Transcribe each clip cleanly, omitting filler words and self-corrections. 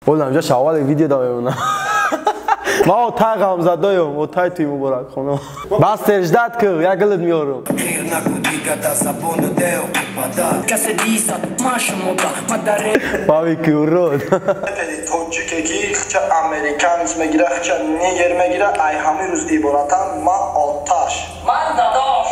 بولم جا شوال ویدیو دایم ما اوتای غمزدایم اوتای توی مبارک خانم بس ترجدت که یک گلت میارم باوی کورود توجیکی خچه امریکان اسم گیره خچه نیگر میگیره ای همه روز عبارتن ما آتش من داداش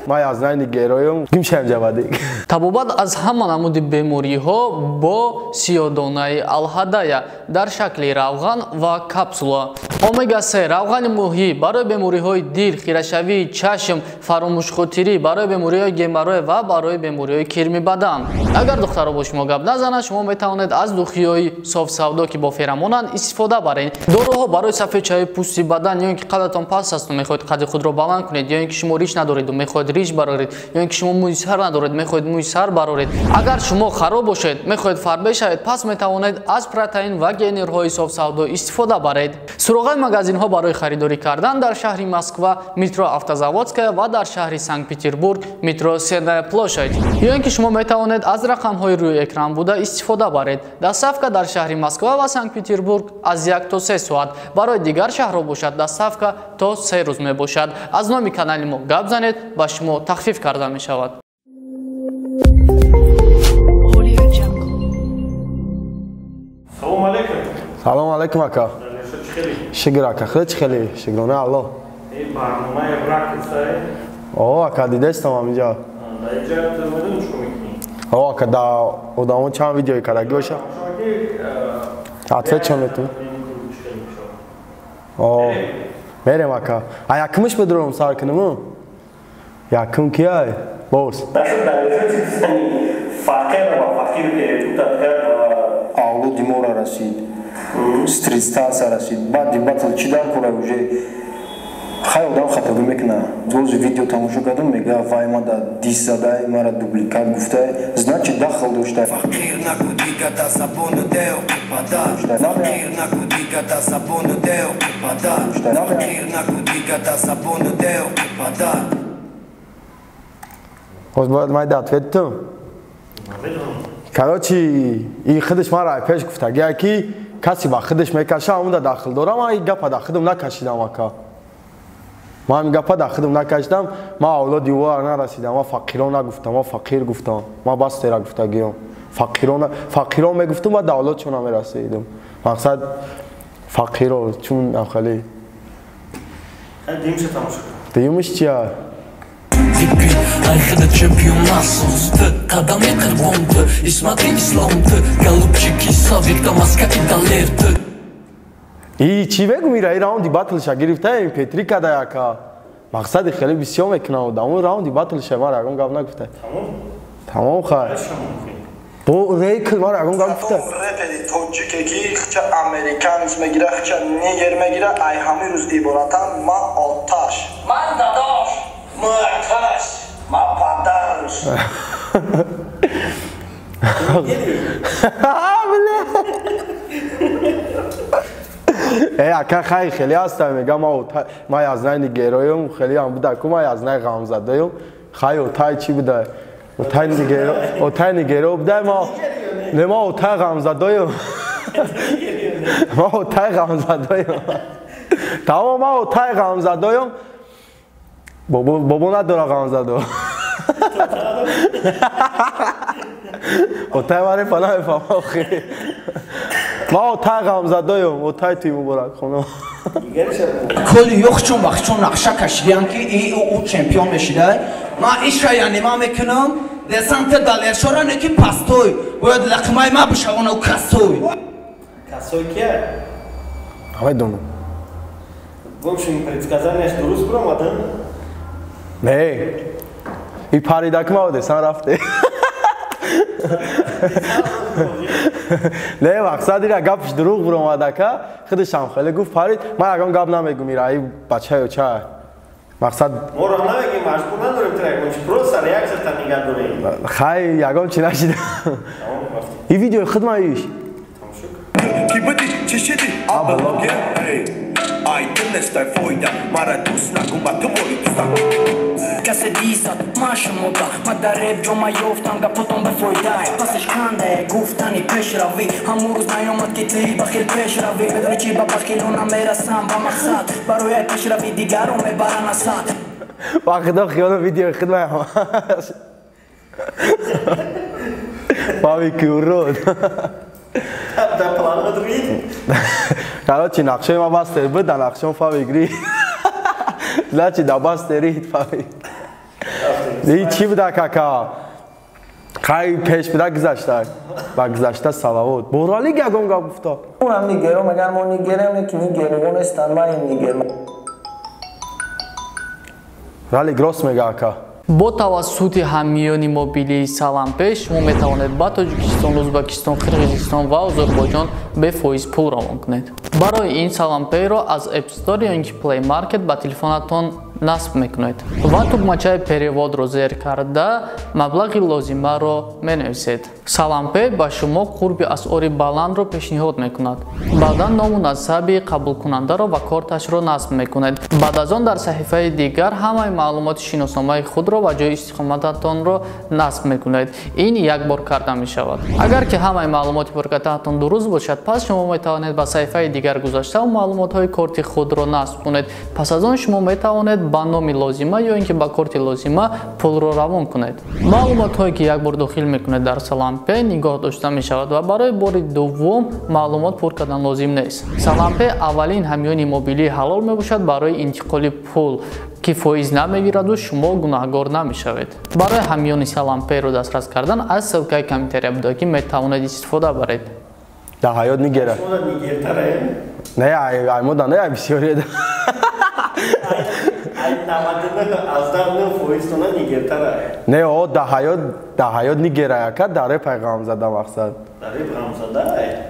ما از نای نگیرایم گیم شیم جوادی табобат аз ҳама намуди бемориҳо бо сиёдонаи алҳадая дар шакли равған ва капсула. Омега-3 равғани муҳӣ барои бемориҳои дил, хирашавии чашм, фаромӯшхотирӣ, барои бемориҳои геморрой ва барои бемориҳои кирми бадан. Агар духтаро бо шумо гап назанад, шумо метавонед аз духиҳои софсавдо ки бо феромонанд истифода баред. Доруҳо барои сафедчаҳои пӯсти бадан, ё ин ки қадатон паст асту мехоҳед қади худро баланд кунед, ё ин ки шумо риш надореду мехоҳед риш бароред, ё ин ки шумо мӯи сар надоред мехоҳед мӯи сар бароред. Агар шумо хароб бошед, мехоҳед фарбе шавед, пас метавонед аз протеин ва генерҳои софсавдо истифода баред. Суроғаи магазинҳо барои харидорӣ кардан дар шаҳри Москва метро Автозаводская ва дар шаҳри Санкт-Петербург метро Сенная площадь. Ё ин ки шумо метавонед аз рақамҳои рӯи экран буда истифода баред. Доставка дар шаҳри Москва ва Санкт-Петербург аз 1 то 3 соат. Барои дигар шаҳрҳо бошад доставка то 3 рӯз мебошад. Аз номи канали мо гап занед, ба шумо тахфиф карда мешавад. Салом алейкум. سلام علیکم اکا شکر اکا خیلی خیلی شکرانه الله برنامه برکسته آه اکا دیده استم همینجا اینجا تلویزیون چو میکنی؟ آه اکا دا ادامون چند ویدیوی کردگی باشه عطفه چون میتون آه میرم اکا یکمش بدرم سر کنم یکم کیه باز فقیر و فقیر که اولو دیمورا رسید стрица расид баъд дибатл чӣ дар кора уже хай одам хатогӣ мекуна рози видео тамошо кардам мега вай мада дис задай мара дубликат гуфта значит дахл дошта باز باید مای ответ تو короче ин худаш мара пеш гуфтагия ки کسی با خودش میکشه اون داخل دارم من این گپ داخلم نکشیدم اکا من این گپ داخلم نکشیدم ما اولاد دیوار نرسیدم ما فقیران نگفتم ما فقیر گفتم ما بس تیرا گفتگیم فقیران میگفتم و دولت چون نمیرسیدم مقصد فقیرا چون خیلی دیمش تماشا دیمش چیه Айхада чемпионасов Кадаме карбонты И смотри исламты Голубчики Савик Маска и Далерты И чӣ мегӯ ин раунди батлша гирифтаем Петрика даяка мақсади хеле бисёр мекунам дамон раунди батлша мара ягон гап нагуфта тамом хай бо рейкл мара ягон гап гуфта репери тоҷике ки хча американец мегира хча нигер мегира ай ҳами рӯз иборатан ма оташ ман дадош ма каш ма падаш ака хай хеле ҳастам мегам ма язнай нигероем хеле ам буда ку ма язнай ғамзадаем хай отай чӣ буда отай нигеро буда ма отай ғамзадаем ма отай ғамзадаем тамом ма отай ғамзадаем бобо надора ғамзадо отай маре пана мефаҳма охи ма отай ғамзадаем отай туи муборак хонам коли ёхчун вақтчун нақша кашидиям ки ӯ чемпион мешидай ма ишра янима мекунам десанте далершора неки пастой бояд лақимаи ма бишавона касой касой кия намедонам в общем предсказаниаш дуруст промада не и паридаки ма одесан рафте не мақсад ира гапш дуруғ буромадака худашам хеле гуфт парид ман ягон гап намегум ира и бачаё ча мақсад моро намегим машқур надорем траякунчи просто реакцията нигар дорем хай ягон чи нашида и видеои худ маиш Aydın esтай фойда мара дӯст нагӯ ба ту молидустам کسی دیست ما شمودا ما در ریب جمعه یافتم گپاتون به فایده پسش کنده گفتنی پیش روی همون روز نیامد که تی بخیل پیش روی بدون چی با بخیلونا میرسم با مقصد برای پیش روی دیگر رو میبرن اسد وقتا خیال ویدیو خدمه Pavi kurod. Da planul druid. Короче, нақшаи ма бастер буд, да нақшам фави гри. Значи да бастерид фави. Ди чи буда кака? Қай пеш буда гузашта. Ба гузашта салавот. Борали гагон гуфта. اونم نیگرو مگر ما نیگرم که نیگرو نیستن ما این نیگرم Вали грос мега ака. бо тавассути ҳамиёни мобилии салампеш шумо метавонед ба тоҷикистон ӯзбекистон қирғизистон ва озарбойҷон бефоиз пул равон кунед. Барои ин салампейро аз App Store ё ин ки Play Market ба телефонатон насб мекунед ва тугмачаи переводро зер карда маблағи лозимаро менависед. Салампей ба шумо қурби асъори баландро пешниҳод мекунад. Баъдан ному насаби қабулкунандаро ва корташро насб мекунед. Баъд аз он дар саҳифаи дигар ҳамаи маълумоти шиносномаи худро ва ҷои истиқомататонро насб мекунед. Ин як бор карда мешавад. Агар ки ҳамаи маълумоти пуркардатон дуруст бошад, пас шумо метавонед ба саҳифаи дигар гузашта ва маълумотҳои корти худро насб кунед. Пас аз он шумо метавонед ба номи лозима ё ин ки ба корти лозима пулро равон кунед. Маълумотҳое ки як бор дохил мекунед дар Салампей нигоҳ дошта мешавад ва барои бори дуввум маълумот пур кардан лозим нест. Салампей аввалин ҳамиёни мобилии ҳалол мебошад барои интиқоли пул ки фоиз намегираду шумо гунаҳгор намешавед. Барои ҳамиёни Салампейро дастрас кардан аз ссилкаи комментария буда ки метавонед истифода баред. Да ҳаёт нигера. Не ай мода не ай бисёре. Не о да ҳаёт нигера яка даре пайғам зада мақсад. Даре пайғам зада?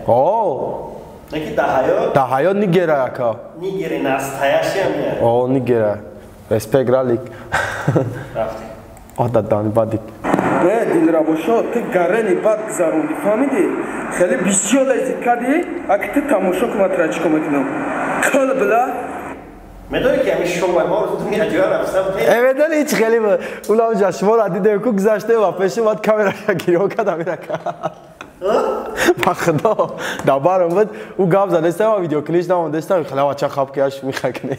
О. Неки да ҳаёт? Да ҳаёт нигера яка. Нигери настоящая я. О нигера. Респект ралик. Рафти. Ода дан бадик. Не дилрабошо ты гарени бад гузаронди фаҳмиди? Хеле бисёр лаззат кардӣ, аки ты тамошо куматра чико мекунам. Кол била медони ки ҳамин шома мо рӯз дуния ҷоя рафтам. Медони ҳеҷ хеле улам шуморо дидем ку гузаште ва пеши бад камераша гирё кардам ирака. Ба худо да барам буд ӯ гап задестам ва видеоклип намондестам хеле бача хаб кияш михакне.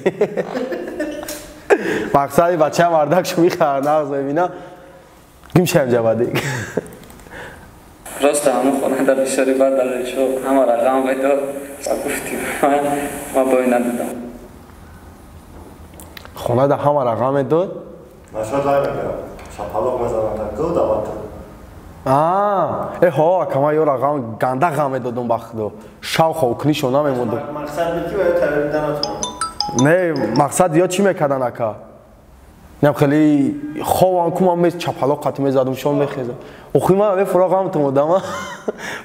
Мақсади бача мардак михар нағз мебина. Гим шам ҷавадик. Просто ҳамон хонанда бисёри бар дар речо ҳама рақам медод ва гуфтим ма бой надидам. Хонада ҳама рақам медод? Машҳад лай мекардам. Шапалоқ мезанам таку давату. Ҳо акама ё рақам ганда ғам медодум ба худо. Шавқо укнишо намемондум. Мақсад буд ки баёд таврида натонам. Не, мақсад ё чӣ мекардан ака? Ням хеле ховам кумам мес чапалоқ қати мезадум шон мехезам. Охи ман ме фуроғам тумодам.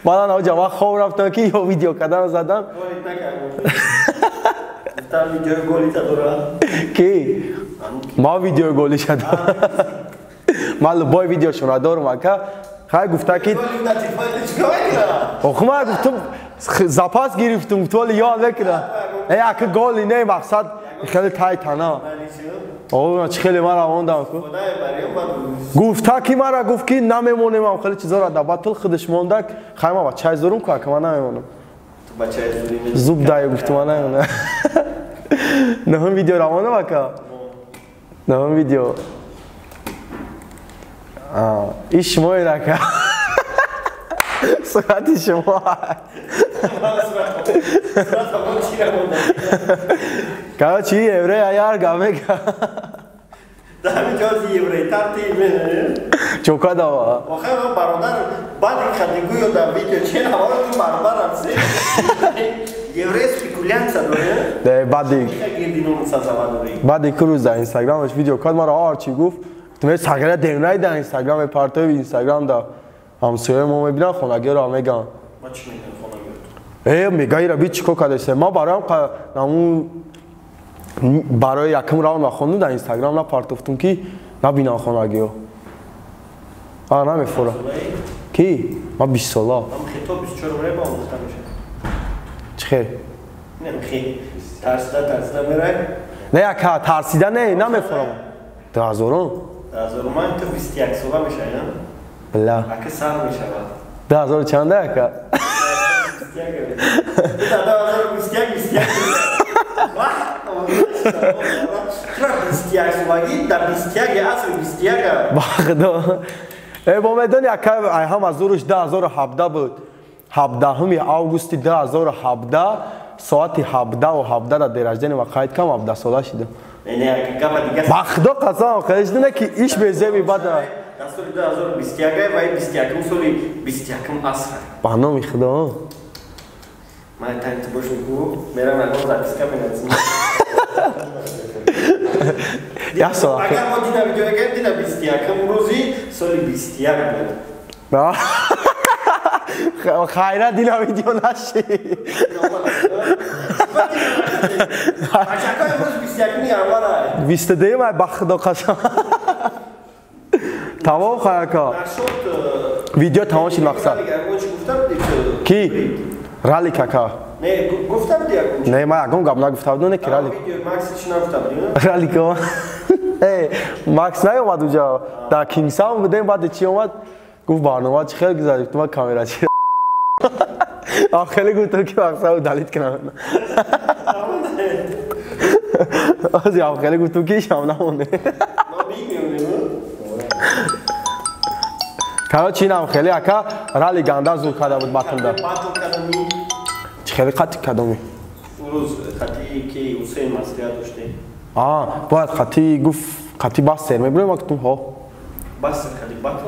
Ман ана ҷама хов рафтам ки ё видео кардам задам. Голит накардам. Гуфтам видеои голита дорам. Ки? Ман видеои голиша дорам. Ман любой видеошона дорам ака. Хай гуфта ки охи ман гуфтам запас гирифтум толи ёд мекунам. Ака голи не мақсад хеле тайтана. О, чӣ хеле мара мондам ку. Гуфта ки мара гуфт ки намемонем ам хеле чизора да батл худаш мондак хайма ба чай зурум ку ака ман намемонам. Ту ба чай зурим. Зуб дай гуфт ман намемонам. Нахам видео равона ака. Нахам видео. Иш шумо ака. Сурати шумо. Короче, еврей аяр гамека. Да ҳаминҷози еврей тартиб мене. Чока дава. Охир ман бародар баъди хадигӯё дар видео чӣ ҳаворо ки баробарам се. Еврей спекулянтса дорем. Да баъди гирдинон сазавадори. баъди ку рӯз дар инстаграмаш видео кард маро ҳарчи гуфт. Гуфтам сагра демнай дар инстаграм партои инстаграм да ҳамсояи мо мебинам хонагиро мегам. Ма чӣ мегӯям хонагиро? Мегаи раби чӣ кор кардастем? Ма бароям наму барои якум равнд ва хонду дар инстаграм напартофтум ки набинам хонагиро. Намефура. Ки? Ма 20 сола. Ам хитоб 24 мебам гуфта мешад. Чӣ хел? Не хи. тарсида мерай. Не яка тарсида не намефурам. 2000. 2000 ман то 21 сола мешайна. Бля. Ака сар мешава. 2000 чанда яка? 21. Бахдо. Бо медон яка ай ҳам аз рӯш 2017 буд. 17 августи 2017 соати 17:17 да дераждани ва қайд кам 17 сола шидам. Бахдо қасам қадишдина ки иш беземи бада. Соли 2021 ва 21 соли 21 аср. Ба номи Худо. Ман танти бошуку мерам агон записка менацим. Я сола. Агар мо дида видеога дида 21 рӯзи соли 21 буд. Ба. Хайра дина видео наши. Ачака рӯз 21 ни аввала. 22 май ба Худо қасам. Тамом хаяка. Видео тамом шид мақсад. Ки? Рали кака? Не, гуфтам диякун. Не, ман ягон гап нагуфта будам, не ки рали. Видео Макс чи нагуфта будим? Рали ка. Макс наёмад уҷа. Дар Кингсаун будем, баъд чи омад? Гуфт барнома чи хел гузарӣ, гуфтам камера чи. Охири гуфтам ки мақсадро далит кунам. Ози охири гуфтам ки шам намонде. Короче, инам хеле ака рали ганда зуд карда буд батнда. Чи хеле қати кадоми? Урӯз қати ки Ҳусейн маслиҳат доштем. Бояд қати гуфт қати бастер мебироем актум ҳо. Бастер кади батл?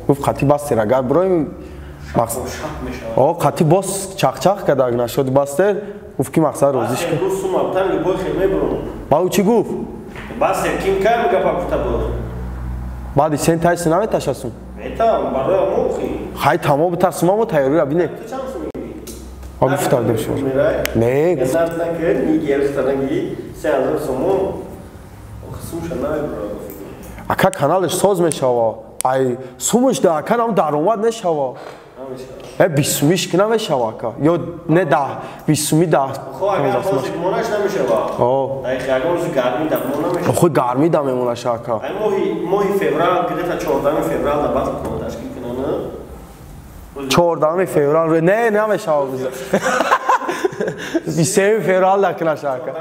Гуфт қати бастер агар бироем мақсад. Қати бос чақчақ када аг нашуд бастер гуфт ки мақсад розиш ки. Рӯз сумам там любой хел мебиром. Ба ӯ чи гуфт? Бастер ким кам гапа гуфта буд. Баъди сен тайси наметашасум. Метам барои мухи. Хай тамом битасумамо тайёрира бинем. Гуфтам шо. Не. Гандам накер ни герстанаги 3000 сомон. Сумша набро. Ака каналш соз мешава. Ай сумуш да ака нам даромад нешава. Бисумиш ки намешава ака. Ё не да бисуми да. Хо агар ҳозир монаш намешава. Дай хагон гарми да монамешава. Хо гарми да мемонаш ака. Ай моҳи феврал где-то 14 феврал да батл кон ташкил кунана. 14 феврал не намешава. 23 феврал да кунаш ака.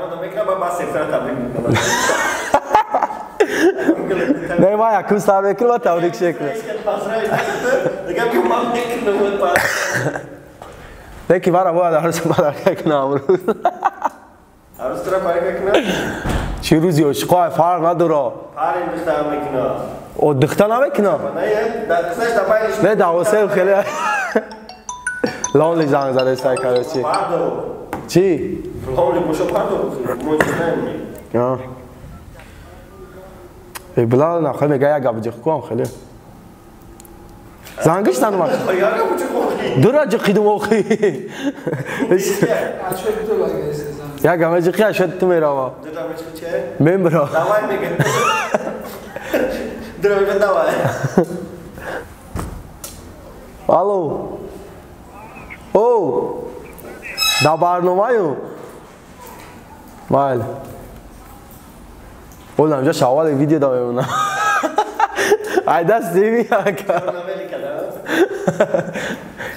Не май якун сар мекунам ва таврик шекунам. Не ки бара бояд арӯз барака кунам амрӯз. Арӯз тора барака кунам? Чӣ рӯзи ошиқо фарқ надора. Пари духта мекунам. Духта намекунам? Не давосем хеле. Лонли занг заде сай короче. Чӣ? Лонли бошо пардо. Мо Bilal na xele gaya gab jiqkom xele. Zangish tanmak. Dura jiqidum oxi. Ya gam jiqi ashad tu merava. Dura jiqi che? Membro. Davay mega. Dura mega davay. Alo. Oh. Da barnomayu. Mal. Oğlum amca şavalı video da memnunum. Ayda seviyor ağa.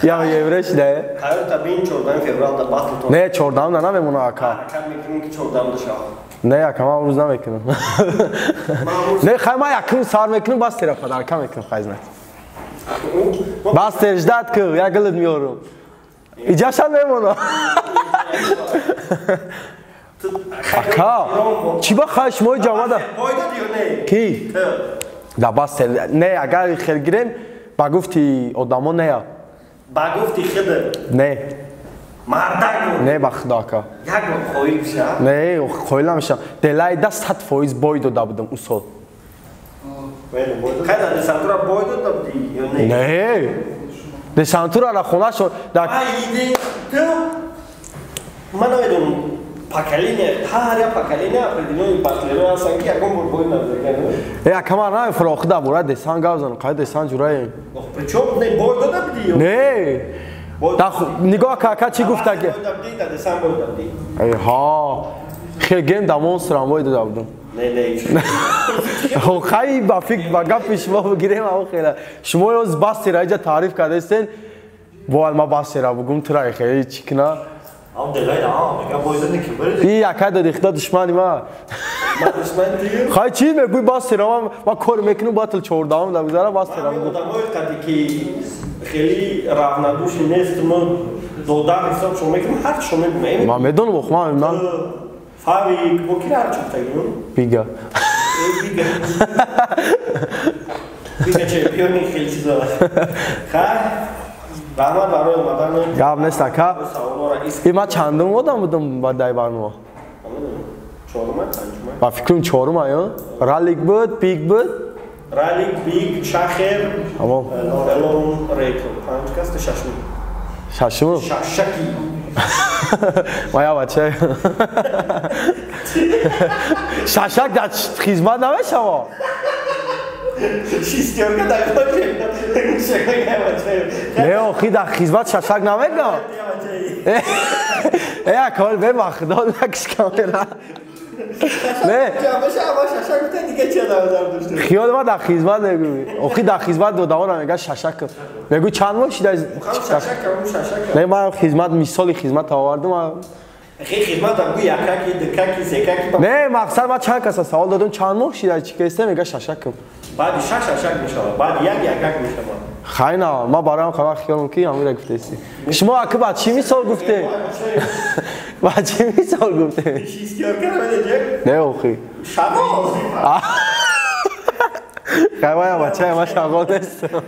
Ya yevreş ne? Hayır tabii 14 fevralda batıl. Ne 14 da ne memnunum ağa? Kan mekinim ki 14 şav. Ne yakın ama uzun mekinim. Ne kayma yakın sar mekinim bas tarafa da arka mekinim kayzmet. Bas tercihdat ki ya gılmıyorum. İcaşan memnunum. Aka, çiba xashmoy jamada. Boyda diyor ne? Ki? Da bas ne agar xel giren ba gufti odamo ne ya? Ba gufti xide. Ne? Mardago. Ne baxda aka? Yak khoyilsha. Ne, khoylamsham. Delay da 100% boydo da budum usol. Bueno, boydo. Kada de santura boydo dabdi yo ne? Ne? De santura la khona sho da Ay ide tu. Mana vedum Pakaline, hara pakaline apredino batlero sanki agom boy nazar. Ya kamar na froxda bura de sangavzan qayda san juray. Причём не boyda da biliyor. Ne? نگاه کاکا چی گفت که ها خیلی گیم دا مونستر هم باید دادم خیلی با فکر با گپ شما بگیریم اما خیلی شما از باستی را اینجا تعریف کرده استین باید ما باستی را بگم ترای خیلی چیکنا این یکه دا دیخته دشمنی ما خیلی چی میگوی باستی را ما کار میکنم باطل چورده هم دا بگذاره باستی را بگم خیلی رفت نیست ما دودار حساب شما میکنم هر شما میکنم ما میدونم بخما من فاوی بوکی را چوب تگیون بیگا بیگا چمپیونی خیلی چیزا خیلی برنامه برای اومدن گاب نیست که این ما چندم بودم با دای برنامه چهارم پنجم با فکرم چهارم یا رالیک بود بیگ بود رالیک بیگ شاخر الان ریکل پنج کست ششم ششکی ما یا بچه ششک در خدمت نمیشه ما شیستیار که در نه آخی در خدمت ششک نمیگم ای کار به مخدار نکش کاملا نه خیال ما در خدمت نگوی آخی در خدمت دودوان میگه ششک میگو چند ماه شده نه ما خدمت مثال خدمت آوردم خدمت هم گوی یککی دککی سککی نه مقصد ما چند کس سوال دادم چند ماه شده چی کسته میگه ششکم بعد ششک میشه بعد یک میشه خیلی نه ما برای هم خبر خیال میکنی هم میره گفته استی شما اکه بعد چی مثال گفته بعد چی مثال گفته شیستیار کرده نه اوخی شما خیلی باید بچه ما شغال نیستم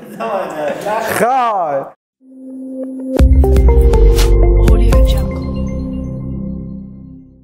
خیلی